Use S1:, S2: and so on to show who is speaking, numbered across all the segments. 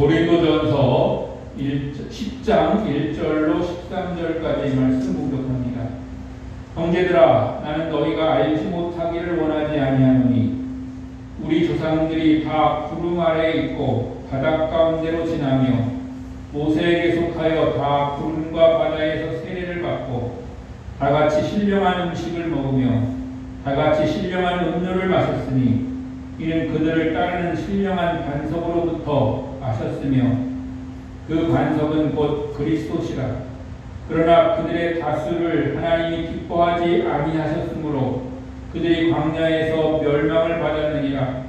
S1: 고린도전서 10장 1절로 13절까지의 말씀 공독합니다. 형제들아, 나는 너희가 알지 못하기를 원하지 아니하노니 우리 조상들이 다 구름 아래에 있고 바닷 가운데로 지나며 모세에게 속하여 다 구름과 바다에서 세례를 받고 다같이 신령한 음식을 먹으며 다같이 신령한 음료를 마셨으니 이는 그들을 따르는 신령한 반석으로부터 마셨으며 그 반석은 곧 그리스도시라. 그러나 그들의 다수를 하나님이 기뻐하지 아니하셨으므로 그들이 광야에서 멸망을 받았느니라.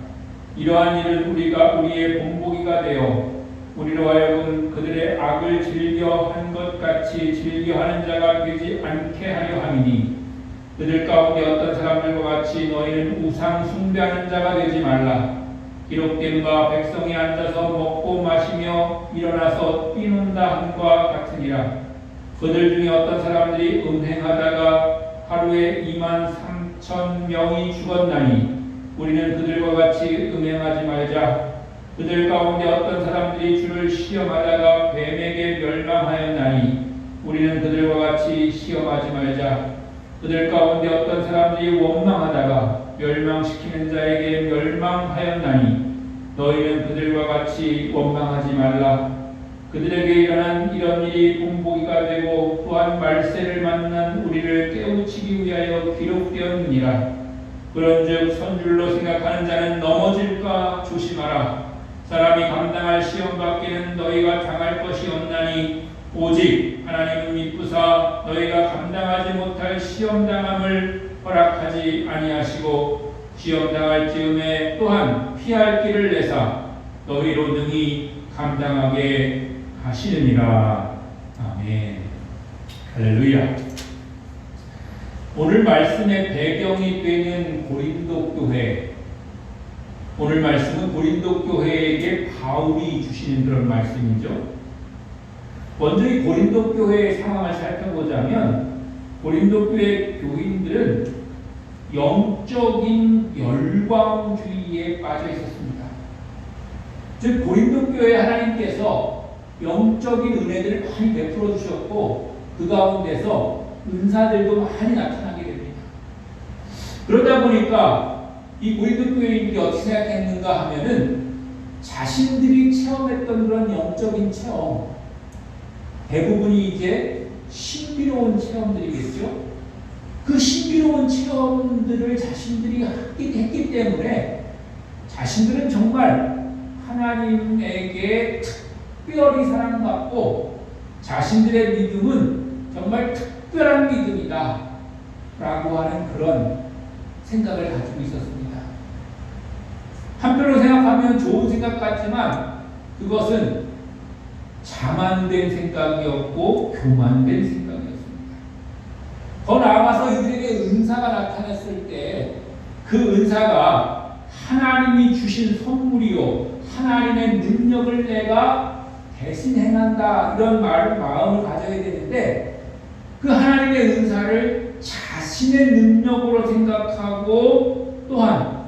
S1: 이러한 일은 우리가 우리의 본보기가 되어 우리로 하여금 그들의 악을 즐겨한 것 같이 즐겨하는 자가 되지 않게 하려 함이니 그들 가운데 어떤 사람들과 같이 너희는 우상 숭배하는 자가 되지 말라. 기록된 바 백성이 앉아서 먹고 마시며 일어나서 뛰논다 함과 같으니라. 그들 중에 어떤 사람들이 음행하다가 하루에 23,000명이 죽었나니 우리는 그들과 같이 음행하지 말자. 그들 가운데 어떤 사람들이 주를 시험하다가 뱀에게 멸망하였나니 우리는 그들과 같이 시험하지 말자. 그들 가운데 어떤 사람들이 원망하다가 멸망시키는 자에게 멸망하였나니 너희는 그들과 같이 원망하지 말라. 그들에게 일어난 이런 일이 본보기가 되고 또한 말세를 만난 우리를 깨우치기 위하여 기록되었느니라. 그런즉 선줄로 생각하는 자는 넘어질까 조심하라. 사람이 감당할 시험 밖에는 너희가 당할 것이 없나니 오직 하나님은 미쁘사 너희가 감당하지 못할 시험당함을 허락하지 아니하시고 시험당할 즈음에 또한 피할 길을 내사 너희로 능히 감당하게 하시느니라. 아멘. 할렐루야. 오늘 말씀의 배경이 되는 고린도 교회, 오늘 말씀은 고린도 교회에게 바울이 주시는 그런 말씀이죠. 먼저 이 고린도 교회의 상황을 살펴보자면 고린도 교회 교인들은 영적인 열광주의에 빠져 있었습니다. 즉 고린도 교회 하나님께서 영적인 은혜들을 많이 베풀어 주셨고 그 가운데서 은사들도 많이 나타나게 됩니다. 그러다 보니까 이 고린도 교회인들이 어떻게 생각했는가 하면은 자신들이 체험했던 그런 영적인 체험, 대부분이 이제 신비로운 체험들이겠죠. 그 신비로운 체험들을 자신들이 했기 때문에 자신들은 정말 하나님에게 특별히 사랑받고 자신들의 믿음은 정말 특별한 믿음이다 라고 하는 그런 생각을 가지고 있었습니다. 한편으로 생각하면 좋은 생각 같지만 그것은 자만된 생각이었고 교만된 생각이었습니다. 더 나아가서 이들에게 은사가 나타났을 때 그 은사가 하나님이 주신 선물이요 하나님의 능력을 내가 대신 행한다 이런 마음을 가져야 되는데 그 하나님의 은사를 자신의 능력으로 생각하고 또한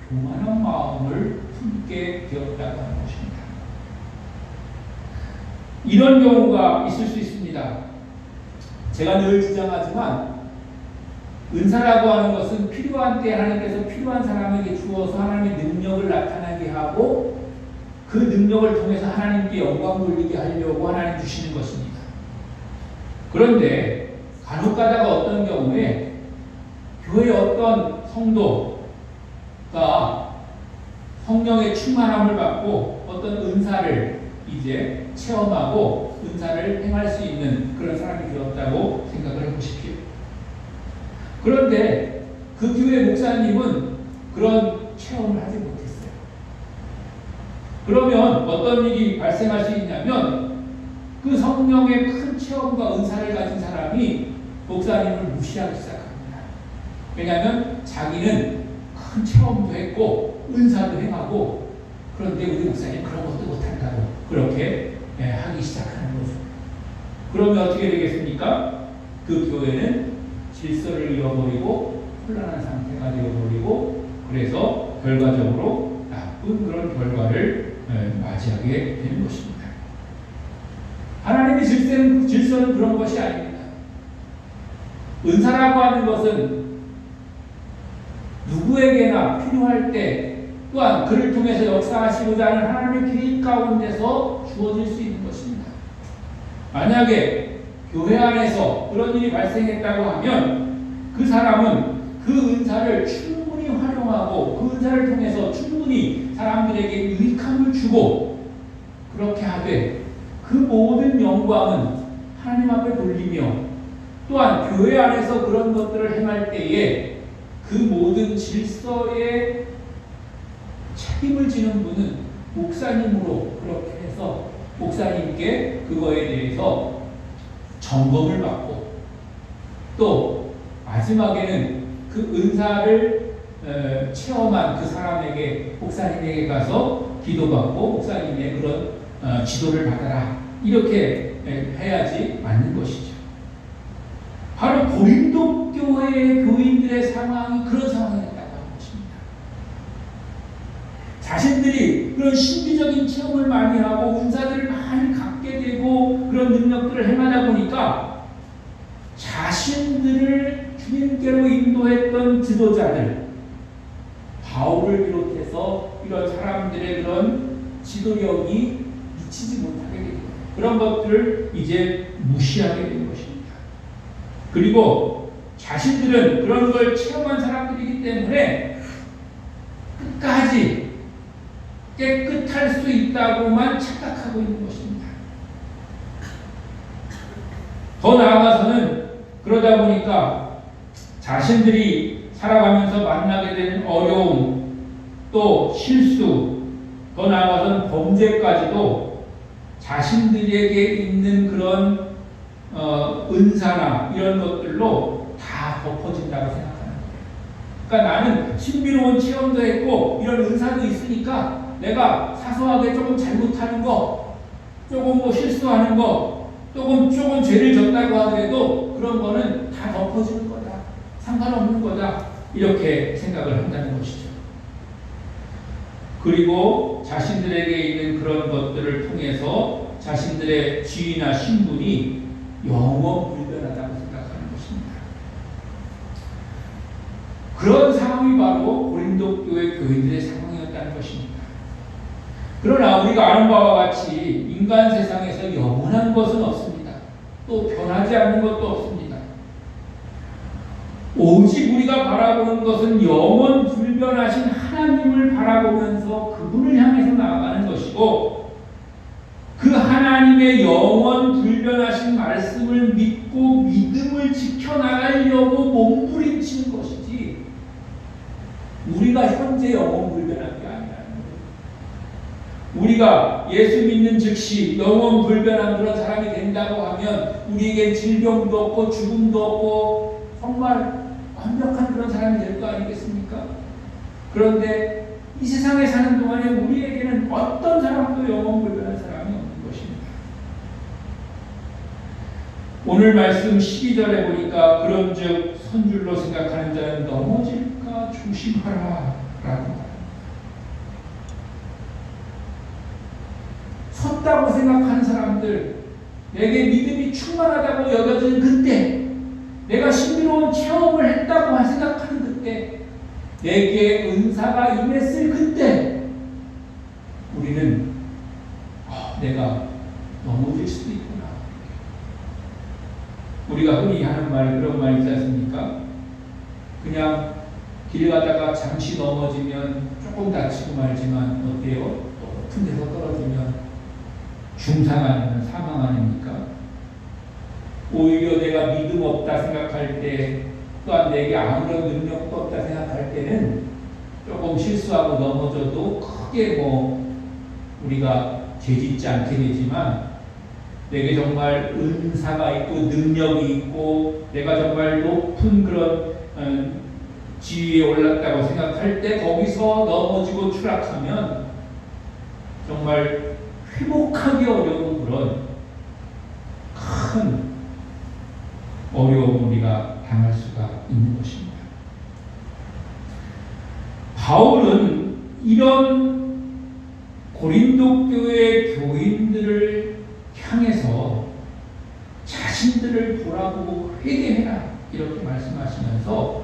S1: 교만한 마음을 품게 되었다고 하는 것입니다. 이런 경우가 있을 수 있습니다. 제가 늘 주장하지만 은사라고 하는 것은 필요한 때 하나님께서 필요한 사람에게 주어서 하나님의 능력을 나타나게 하고 그 능력을 통해서 하나님께 영광 돌리게 하려고 하나님 주시는 것입니다. 그런데 간혹 가다가 어떤 경우에 교회의 어떤 성도가 성령의 충만함을 받고 어떤 은사를 이제 체험하고 은사를 행할 수 있는 그런 사람이 되었다고 생각을 해보십시오. 그런데 그 교회 목사님은 그런 체험을 하지 못했어요. 그러면 어떤 일이 발생할 수 있냐면 그 성령의 큰 체험과 은사를 가진 사람이 목사님을 무시하기 시작합니다. 왜냐하면 자기는 큰 체험도 했고 은사도 행하고 그런데 우리 목사님 그런 것도 못한다고 그렇게 하기 시작하는 거죠. 그러면 어떻게 되겠습니까? 그 교회는 질서를 잃어버리고 혼란한 상태가 되어버리고 그래서 결과적으로 나쁜 그런 결과를 맞이하게 되는 것입니다. 하나님의 질서는 그런 것이 아닙니다. 은사라고 하는 것은 누구에게나 필요할 때 또한 그를 통해서 역사하시고자 하는 하나님의 계획 가운데서 주어질 수 있는 것입니다. 만약에 교회 안에서 그런 일이 발생했다고 하면 그 사람은 그 은사를 충분히 활용하고 그 은사를 통해서 충분히 사람들에게 유익함을 주고 그렇게 하되 그 모든 영광은 하나님 앞에 돌리며 또한 교회 안에서 그런 것들을 행할 때에 그 모든 질서에 책임을 지는 분은 목사님으로 그렇게 해서 목사님께 그거에 대해서 점검을 받고 또 마지막에는 그 은사를 체험한 그 사람에게 목사님에게 가서 기도받고 목사님의 그런 지도를 받아라 이렇게 해야지 맞는 것이죠. 바로 고린도 교회의 교인들의 상황이 그런 상황이었다고 하는 것입니다. 자신들이 그런 신비적인 체험을 많이 하고 은사들을 많이 갖게 되고 그런 능력들을 행하다 보니까 자신들을 주님께로 인도했던 지도자들 바울을 비롯해서 이런 사람들의 그런 지도력이 미치지 못하게 됩니다. 그런 것들을 이제 무시하게 되는 것입니다. 그리고 자신들은 그런 걸 체험한 사람들이기 때문에 끝까지 깨끗할 수 있다고만 착각하고 있는 것입니다. 더 나아가서는 그러다 보니까 자신들이 살아가면서 만나게 되는 어려움, 또 실수, 더 나아가서는 범죄까지도 자신들에게 있는 그런 은사나 이런 것들로 다 덮어진다고 생각하는 거예요. 그러니까 나는 신비로운 체험도 했고 이런 은사도 있으니까 내가 사소하게 조금 잘못하는 거, 조금 뭐 실수하는 거, 조금 죄를 졌다고 하더라도 그런 거는 다 덮어지는 거다. 상관없는 거다. 이렇게 생각을 한다는 것이죠. 그리고 자신들에게 있는 그런 것들을 통해서 자신들의 지위나 신분이 영원 불변하다고 생각하는 것입니다. 그런 상황이 바로 고린도 교회 교인들의 상황이었다는 것입니다. 그러나 우리가 아는 바와 같이 인간 세상에서 영원한 것은 없습니다. 또 변하지 않는 것도 없습니다. 오직 우리가 바라보는 것은 영원 불변하신 하나님을 바라보면서 그분을 향해서 나아가는 것이고 그 하나님의 영원 불변하신 말씀을 믿고 믿음을 지켜나가려고 몸부림치는 것이지 우리가 현재 영원 불변한 게 아니라는 거예요. 우리가 예수 믿는 즉시 영원 불변한 그런 사람이 된다고 하면 우리에게 질병도 없고 죽음도 없고 정말 완벽한 그런 사람이 될 거 아니겠습니까? 그런데 이 세상에 사는 동안에 우리에게는 어떤 사람도 영원 불변한 사람이 없는 것입니다. 오늘 말씀 12절에 보니까 그런즉 선줄로 생각하는 자는 넘어질까 조심하라 라고 말합니다. 섰다고 생각하는 사람들, 내게 믿음이 충만하다고 여겨지는 그때, 내가 신비로운 체험을 했다고 생각하는 그때, 내게 은사가 임했을 그때 우리는 내가 넘어질 수도 있구나. 우리가 흔히 하는 말, 그런 말 있지 않습니까? 그냥 길 가다가 잠시 넘어지면 조금 다치고 말지만 어때요? 높은 데서 떨어지면 중상 아니면 사망 아닙니까? 오히려 내가 믿음 없다 생각할 때 또한 내게 아무런 능력도 없다 생각할 때는 조금 실수하고 넘어져도 크게 우리가 죄짓지 않게 되지만 내게 정말 은사가 있고 능력이 있고 내가 정말 높은 그런 지위에 올랐다고 생각할 때 거기서 넘어지고 추락하면 정말 회복하기 어려운 그런 큰 어려움을 우리가 당할 수가 있는 것입니다. 바울은 이런 고린도 교회 교인들을 향해서 자신들을 돌아보고 회개해라 이렇게 말씀하시면서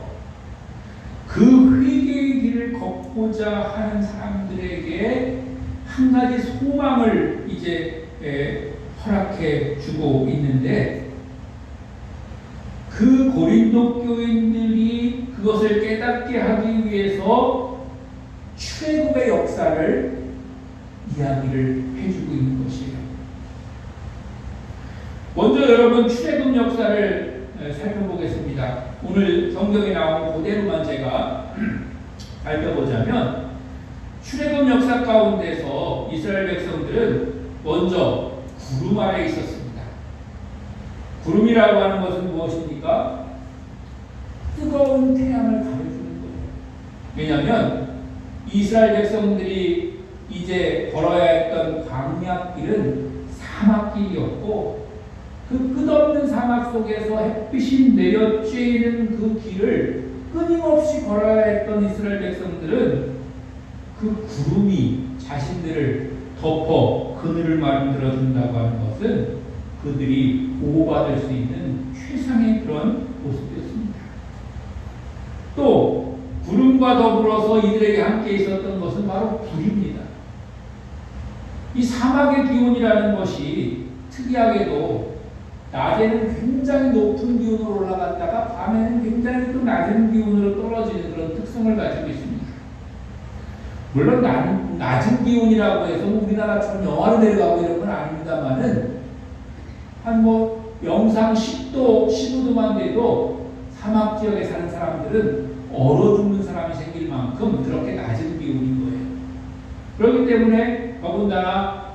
S1: 그 회개의 길을 걷고자 하는 사람들에게 한 가지 소망을 이제 허락해 주고 있는데, 그 고린도 교인들이 그것을 깨닫게 하기 위해서 출애굽의 역사를 이야기를 해주고 있는 것이에요. 먼저 여러분 출애굽 역사를 살펴보겠습니다. 오늘 성경에 나온 그대로만 제가 살펴보자면, 출애굽 역사 가운데서 이스라엘 백성들은 먼저 구름 아래 있었습니다. 구름이라고 하는 것은 무엇입니까? 뜨거운 태양을 가려주는 거예요. 왜냐하면 이스라엘 백성들이 이제 걸어야 했던 광야길은 사막길이었고, 그 끝없는 사막 속에서 햇빛이 내려쬐는 그 길을 끊임없이 걸어야 했던 이스라엘 백성들은 그 구름이 자신들을 덮어 그늘을 만들어준다고 하는 것은 그들이 보호받을 수 있는 최상의 그런 모습이었습니다. 또 구름과 더불어서 이들에게 함께 있었던 것은 바로 불입니다. 이 사막의 기온이라는 것이 특이하게도 낮에는 굉장히 높은 기온으로 올라갔다가 밤에는 굉장히 또 낮은 기온으로 떨어지는 그런 특성을 가지고 있습니다. 물론 낮은 기온이라고 해서 우리나라처럼 영하로 내려가고 이런 건 아닙니다만은 한 영상 10도, 15도만 돼도 사막 지역에 사는 사람들은 얼어 죽는 사람이 생길 만큼 그렇게 낮은 기온인 거예요. 그렇기 때문에 더군다나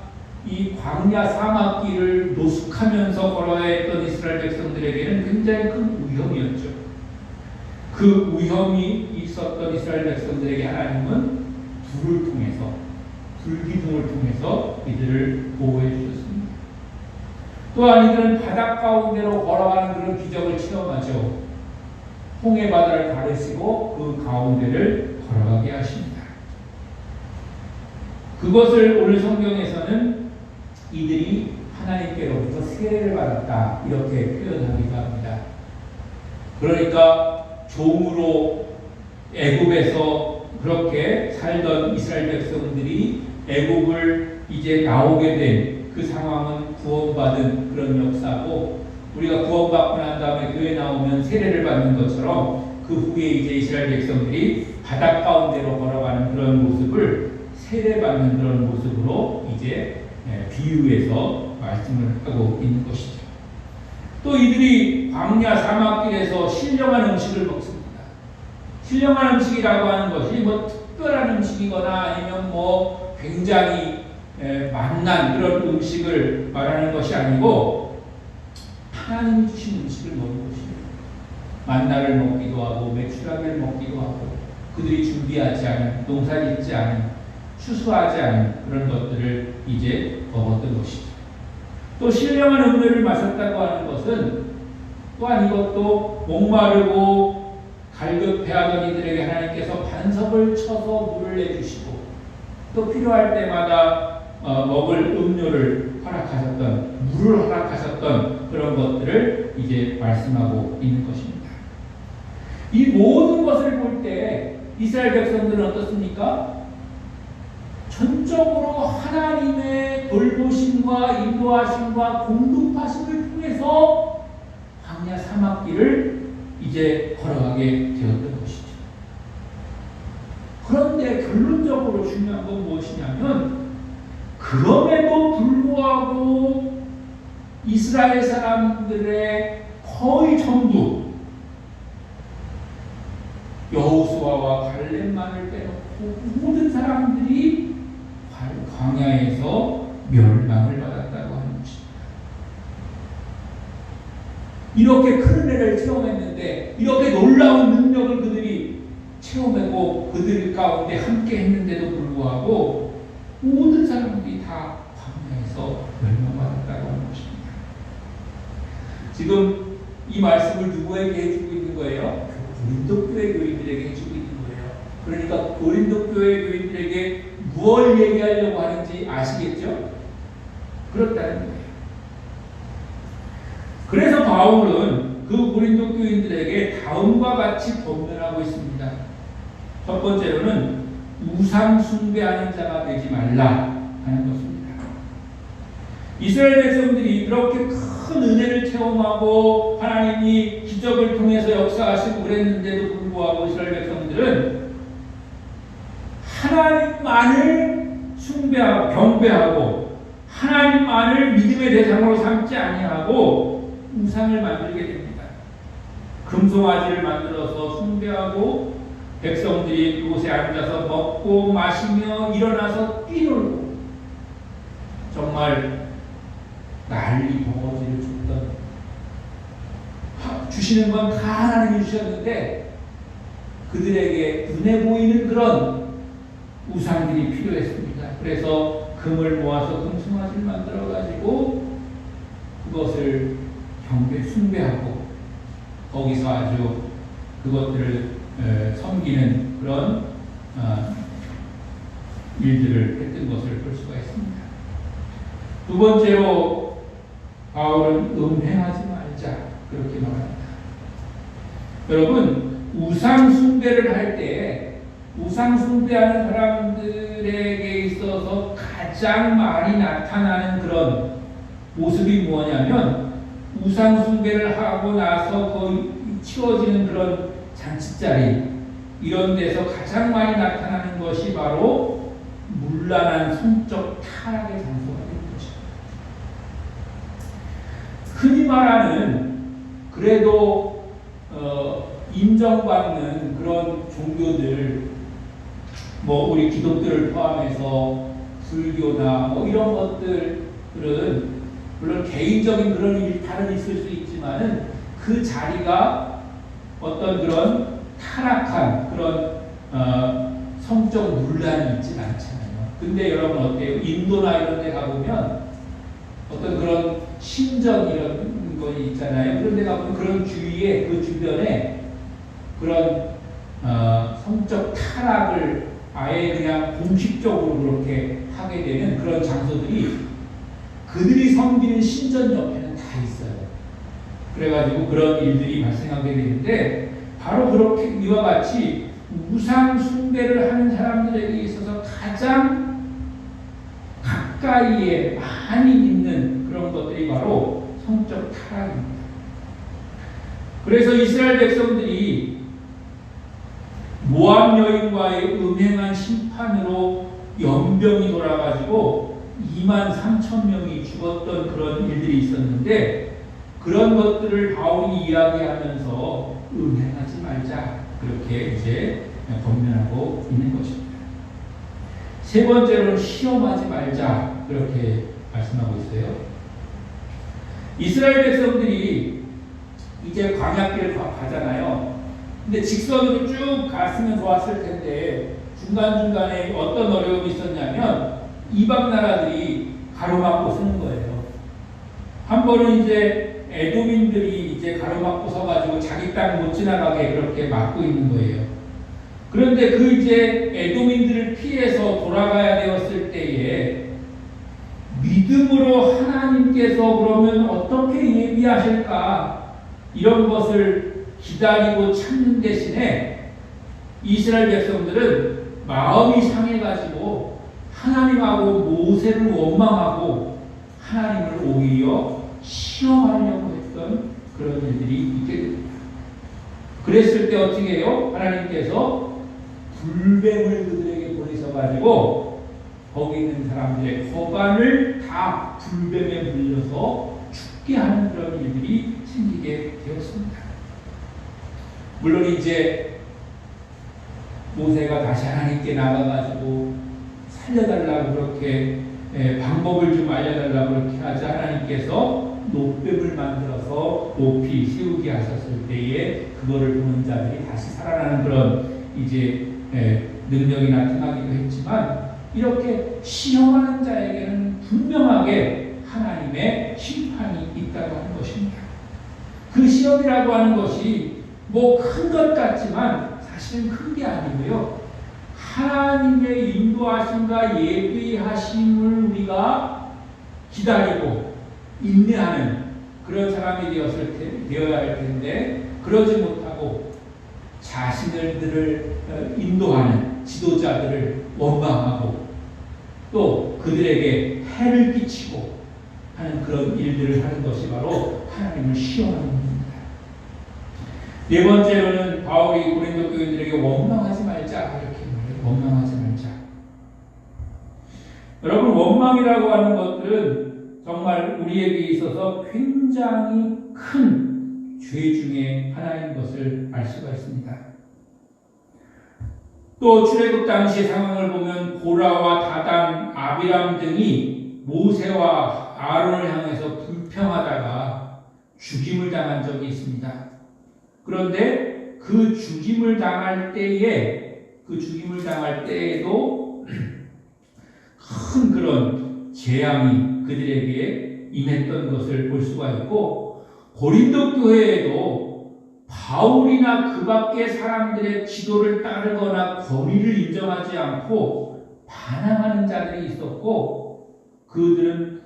S1: 이 광야 사막길을 노숙하면서 걸어야 했던 이스라엘 백성들에게는 굉장히 큰 위험이었죠. 그 위험이 있었던 이스라엘 백성들에게 하나님은 불을 통해서, 불기둥을 통해서 이들을 보호해 주셨습니다. 또한 이들은 바다 가운데로 걸어가는 그런 기적을 체험하죠. 홍해 바다를 가르시고 그 가운데를 걸어가게 하십니다. 그것을 오늘 성경에서는 이들이 하나님께로부터 세례를 받았다 이렇게 표현하기도 합니다. 그러니까 종으로 애굽에서 그렇게 살던 이스라엘 백성들이 애굽을 이제 나오게 된 그 상황은 구원받은 그런 역사고, 우리가 구원받고 난 다음에 교회 나오면 세례를 받는 것처럼 그 후에 이제 이스라엘 백성들이 바다 가운데로 걸어가는 그런 모습을 세례받는 그런 모습으로 이제 비유해서 말씀을 하고 있는 것이죠. 또 이들이 광야 사막길에서 신령한 음식을 먹습니다. 신령한 음식이라고 하는 것이 특별한 음식이거나 아니면 굉장히 맛난 그런 음식을 말하는 것이 아니고 하나님이 주신 음식을 먹는 것이에요. 만나를 먹기도 하고 메추라기를 먹기도 하고, 그들이 준비하지 않은, 농사짓지 않은, 추수하지 않은 그런 것들을 이제 먹었던 것이죠. 또 신령한 음료를 마셨다고 하는 것은 또한 이것도 목마르고 갈급해하던 이들에게 하나님께서 반석을 쳐서 물을 내주시고, 또 필요할 때마다 먹을 음료를 허락하셨던, 물을 허락하셨던 그런 것들을 이제 말씀하고 있는 것입니다. 이 모든 것을 볼 때 이스라엘 백성들은 어떻습니까? 전적으로 하나님의 돌보심과 인도하심과 공급하심을 통해서 광야 사막길을 이제 걸어가게 되었던 것이죠. 그런데 결론적으로 중요한 건 무엇이냐면, 그럼에도 불구하고 이스라엘 사람들의 거의 전부, 여호수아와 갈렙만을 빼놓고 모든 사람들이 광야에서 멸망을 받았다고 하는 것입니다. 이렇게 큰 은혜를 체험했는데, 이렇게 놀라운 능력을 그들이 체험하고 그들 가운데 함께 했는데도 불구하고 모든 사람들이 다 광야에서 멸망받았다고 하는 것입니다. 지금 이 말씀을 누구에게 해주고 있는 거예요? 고린도 교회 교인들에게 해주고 있는 거예요. 그러니까 고린도 교회 교인들에게 무엇을 얘기하려고 하는지 아시겠죠? 그렇다는 거예요. 그래서 바울은 그 고린도 교인들에게 다음과 같이 권면하고 있습니다. 첫 번째로는 우상 숭배하는 자가 되지 말라 하는 것입니다. 이스라엘 백성들이 그렇게 큰 은혜를 체험하고 하나님이 기적을 통해서 역사하시고 그랬는데도 불구하고 이스라엘 백성들은 하나님만을 숭배하고 경배하고 하나님만을 믿음의 대상으로 삼지 아니하고 우상을 만들게 됩니다. 금송아지를 만들어서 숭배하고 백성들이 그곳에 앉아서 먹고 마시며 일어나서 뛰놀고 정말 난리 벙어지를 줬던 주시는 건 다 하나님이 주셨는데 그들에게 눈에 보이는 그런 우상들이 필요했습니다. 그래서 금을 모아서 금송아지를 만들어 가지고 그것을 경배 숭배하고 거기서 아주 그것들을 섬기는 그런 일들을 했던 것을 볼 수가 있습니다. 두 번째로 바울은 음행하지 말자 그렇게 말합니다. 여러분 우상 숭배를 할 때 우상 숭배하는 사람들에게 있어서 가장 많이 나타나는 그런 모습이 뭐냐면 우상 숭배를 하고 나서 거의 치워지는 그런 잔치자리 이런 데서 가장 많이 나타나는 것이 바로 문란한 성적 타락의 장소가 되는 것입니다. 흔히 말하는 그래도 인정받는 그런 종교들 뭐 우리 기독교를 포함해서 불교나 뭐 이런 것들은 물론 개인적인 그런 일탈은 있을 수 있지만은 그 자리가 어떤 그런 타락한 그런 성적 논란이 있진 않잖아요. 근데 여러분 어때요? 인도나 이런 데 가보면 어떤 그런 신전 이런 거 있잖아요. 그런 데 가보면 그런 주위에 그 주변에 그런 성적 타락을 아예 그냥 공식적으로 그렇게 하게 되는 그런 장소들이 그들이 섬기는 신전 옆에는 다 있어요. 그래가지고 그런 일들이 발생하게 되는데 바로 그렇게 이와 같이 우상 숭배를 하는 사람들에게 있어서 가장 가까이에 많이 있는 그런 것들이 바로 성적 타락입니다. 그래서 이스라엘 백성들이 모압 여인과의 음행한 심판으로 연병이 돌아가지고 23,000명이 죽었던 그런 일들이 있었는데 그런 것들을 바울이 이야기하면서 음행하지 말자 그렇게 이제 권면하고 있는 것입니다. 세 번째로는 시험하지 말자 그렇게 말씀하고 있어요. 이스라엘 백성들이 이제 광야길을 가잖아요. 근데 직선으로 쭉 갔으면 좋았을 텐데 중간중간에 어떤 어려움이 있었냐면 이방 나라들이 가로막고 서는 거예요. 한 번은 이제 에돔인들이 이제 가로막고 서가지고 자기 땅 못 지나가게 그렇게 막고 있는 거예요. 그런데 그 이제 에돔인들을 피해서 돌아가야 되었을 때에 믿음으로 하나님께서 그러면 어떻게 예비하실까 이런 것을 기다리고 찾는 대신에 이스라엘 백성들은 마음이 상해가지고 하나님하고 모세를 원망하고 하나님을 오히려 시험하려고 했던 그런 일들이 있게 됩니다. 그랬을 때 어떻게 해요? 하나님께서 불뱀을 그들에게 보내셔가지고 거기 있는 사람들의 거반을 다 불뱀에 물려서 죽게 하는 그런 일들이 생기게 되었습니다. 물론 이제 모세가 다시 하나님께 나가가지고 살려달라고 그렇게 방법을 좀 알려달라고 그렇게 하자 하나님께서 노뱀을 만들어서 높이 세우게 하셨을 때에 그거를 보는 자들이 다시 살아나는 그런 이제 능력이 나타나기도 했지만 이렇게 시험하는 자에게는 분명하게 하나님의 심판이 있다고 하는 것입니다. 그 시험이라고 하는 것이 뭐 큰 것 같지만 사실은 큰 게 아니고요. 하나님의 인도하심과 예비하심을 우리가 기다리고 인내하는 그런 사람이 되어야 할 텐데 그러지 못하고 자신들을 인도하는 지도자들을 원망하고 또 그들에게 해를 끼치고 하는 그런 일들을 하는 것이 바로 하나님을 시험하는 겁니다. 네 번째로는 바울이 고린도 교인들에게 원망하지 말자 이렇게 말해요. 원망하지 말자. 여러분, 원망이라고 하는 것들은 정말 우리에게 있어서 굉장히 큰 죄 중에 하나인 것을 알 수가 있습니다. 또 출애굽 당시의 상황을 보면 고라와 다단, 아비람 등이 모세와 아론을 향해서 불평하다가 죽임을 당한 적이 있습니다. 그런데 그 죽임을 당할 때에도 큰 그런 재앙이 그들에게 임했던 것을 볼 수가 있고, 고린도 교회에도 바울이나 그 밖의 사람들의 지도를 따르거나 권위를 인정하지 않고 반항하는 자들이 있었고, 그들은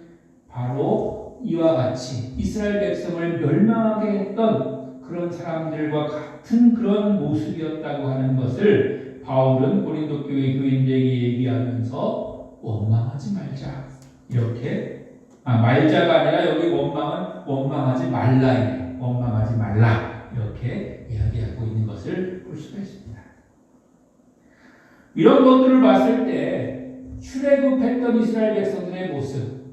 S1: 바로 이와 같이 이스라엘 백성을 멸망하게 했던 그런 사람들과 같은 그런 모습이었다고 하는 것을 바울은 고린도 교회 교인들에게 얘기하면서 원망하지 말자 이렇게 말자가 아니라 여기 원망하지 말라예요. 원망하지 말라 이렇게 이야기하고 있는 것을 볼 수가 있습니다. 이런 것들을 봤을 때 출애굽했던 이스라엘 백성들의 모습,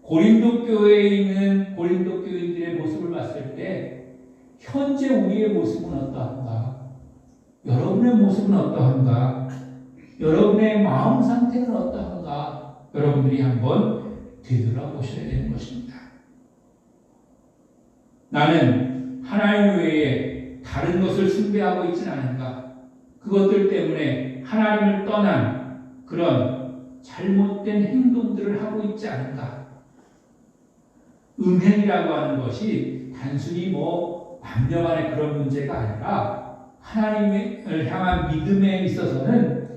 S1: 고린도 교회에 있는 고린도 교인들의 모습을 봤을 때 현재 우리의 모습은 어떠한가? 여러분의 모습은 어떠한가? 여러분의 마음 상태는 어떠한가? 여러분들이 한번 되돌아보셔야 되는 것입니다. 나는 하나님 외에 다른 것을 숭배하고 있지는 않은가? 그것들 때문에 하나님을 떠난 그런 잘못된 행동들을 하고 있지 않은가? 음행이라고 하는 것이 단순히 남녀간의 그런 문제가 아니라 하나님을 향한 믿음에 있어서는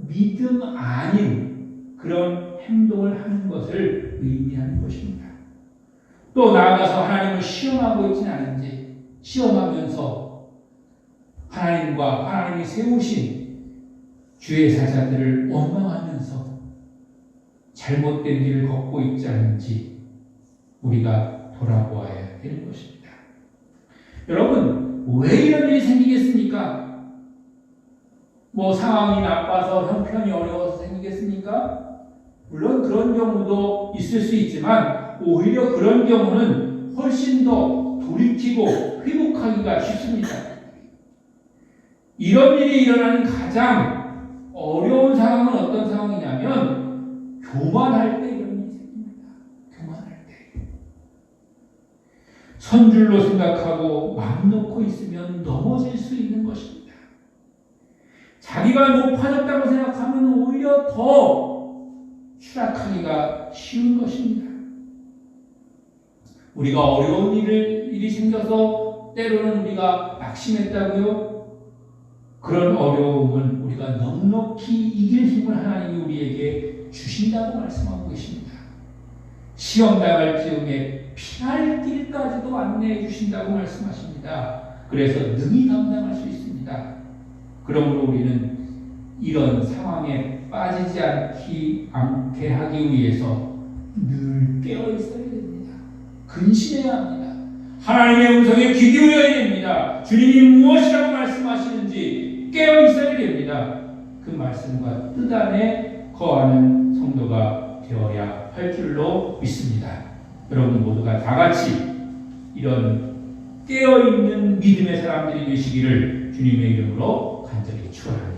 S1: 믿음 아닌 그런 행동을 하는 것을 의미하는 것입니다. 또 나아가서 하나님을 시험하고 있지는 않은지, 시험하면서 하나님이 세우신 주의 사자들을 원망하면서 잘못된 길을 걷고 있지 않은지 우리가 돌아보아야 되는 것입니다. 여러분, 왜 이런 일이 생기겠습니까? 상황이 나빠서 형편이 어려워서 생기겠습니까? 물론 그런 경우도 있을 수 있지만 오히려 그런 경우는 훨씬 더 돌이키고 회복하기가 쉽습니다. 이런 일이 일어나는 가장 어려운 상황은 어떤 상황이냐면 교만할 때 이런 일이 생깁니다. 교만할 때. 선줄로 생각하고 맘 놓고 있으면 넘어질 수 있는 것입니다. 자기가 높아졌다고 생각하면 오히려 더 추락하기가 쉬운 것입니다. 우리가 어려운 일이 생겨서 때로는 우리가 낙심했다고요? 그런 어려움은 우리가 넉넉히 이길 힘을 하나님이 우리에게 주신다고 말씀하고 계십니다. 시험 당할 즈음에 피할 길까지도 안내해 주신다고 말씀하십니다. 그래서 능히 감당할 수 있습니다. 그러므로 우리는 이런 상황에 빠지지 않게 하기 위해서 늘 깨어 있어야 됩니다. 근신해야 합니다. 하나님의 음성에 귀 기울여야 됩니다. 주님이 무엇이라고 말씀하시는지 깨어 있어야 됩니다. 그 말씀과 뜻 안에 거하는 성도가 되어야 할 줄로 믿습니다. 여러분 모두가 다 같이 이런 깨어있는 믿음의 사람들이 되시기를 주님의 이름으로 간절히 축원합니다.